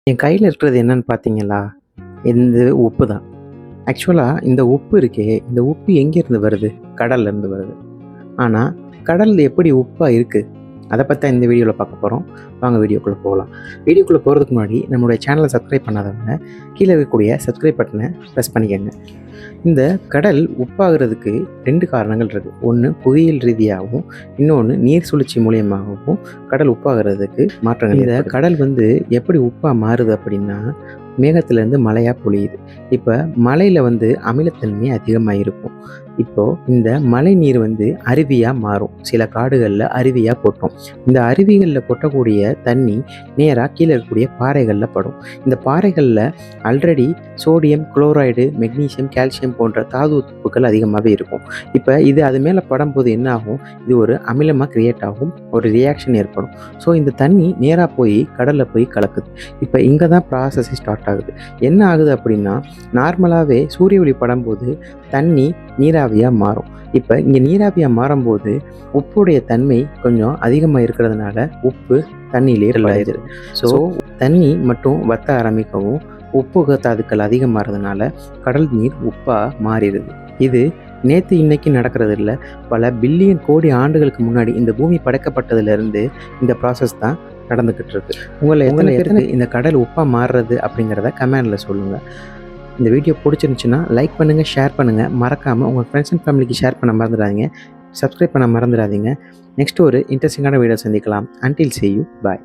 என் கையில் இருக்கிறது என்னன்னு பார்த்தீங்களா? இந்த உப்பு தான். ஆக்சுவலாக இந்த உப்பு இருக்கே, இந்த உப்பு எங்கேருந்து வருது? கடல்லேருந்து வருது. ஆனால் கடல் எப்படி உப்பாக இருக்குது? அதை பற்றி தான் இந்த வீடியோவில் பார்க்க போகிறோம். வாங்க வீடியோக்குள்ளே போகலாம். வீடியோக்குள்ளே போகிறதுக்கு முன்னாடி நம்மளுடைய சேனலை சப்ஸ்கிரைப் பண்ணாதவங்க கீழே இருக்கக்கூடிய சப்ஸ்கிரைப் பட்டனை ப்ரெஸ் பண்ணிக்கங்க. இந்த கடல் உப்பாகிறதுக்கு 2 காரணங்கள் இருக்குது. ஒன்று புவியியல் ரீதியாகவும், இன்னொன்று நீர் சுழற்சி மூலியமாகவும் கடல் உப்பாகிறதுக்கு மாற்றங்கள். இந்த கடல் எப்படி உப்பாக மாறுது அப்படின்னா, மேகத்திலேருந்து மழையாக பொழியுது. இப்போ மழையில் அமிலத்தன்மை அதிகமாக இருக்கும். இப்போது இந்த மழை நீர் அருவியாக மாறும். சில காடுகளில் அருவியாக கொட்டும். இந்த அருவிகளில் கொட்டக்கூடிய தண்ணி நேராக கீழே இருக்கக்கூடிய பாறைகளில் படும். இந்த பாறைகளில் already sodium, chloride, magnesium, calcium போன்ற தாது உப்புகள் அதிகமாகவே இருக்கும். இப்போ இது அது மேலே படும்போது என்ன ஆகும்? இது ஒரு அமிலமாக கிரியேட் ஆகும், ஒரு ரியாக்ஷன் ஏற்படும். ஸோ இந்த தண்ணி நேராக போய் கடலில் போய் கலக்குது. இப்போ இங்கே தான் ப்ராசஸ் ஸ்டார்ட் ஆகுது. என்ன ஆகுது அப்படின்னா, நார்மலாகவே சூரிய ஒளி படும்போது தண்ணி நீராவியாக மாறும். இப்போ இங்கே நீராவியாக மாறும்போது உப்புடைய தன்மை கொஞ்சம் அதிகமாக இருக்கிறதுனால உப்பு தண்ணியிலே ஆயிடுது. ஸோ தண்ணி மட்டும் வத்த ஆரம்பிக்கவும் உப்பு தாதுக்கள் அதிகமாகிறதுனால கடல் நீர் உப்பாக மாறிடுது. இது நேற்று இன்னைக்கு நடக்கிறது இல்லை. பல பில்லியன் கோடி ஆண்டுகளுக்கு முன்னாடி இந்த பூமி படைக்கப்பட்டதுலேருந்து இந்த ப்ராசஸ் தான் நடந்துக்கிட்டு இருக்கு. உங்களை பேருக்கு இந்த கடல் உப்பாக மாறுறது அப்படிங்கிறத கமெண்டில் சொல்லுங்கள். இந்த வீடியோ பிடிச்சிருந்துச்சுன்னா லைக் பண்ணுங்கள், ஷேர் பண்ணுங்கள். மறக்காமல் உங்கள் ஃப்ரெண்ட்ஸ் அண்ட் ஃபேமிலிக்கு ஷேர் பண்ண மறந்துடாதீங்க. சப்ஸ்கிரைப் பண்ண மறந்துடாதீங்க. நெக்ஸ்ட் ஒரு இன்ட்ரெஸ்டிங்கான வீடியோ சந்திக்கலாம். Until see you. Bye.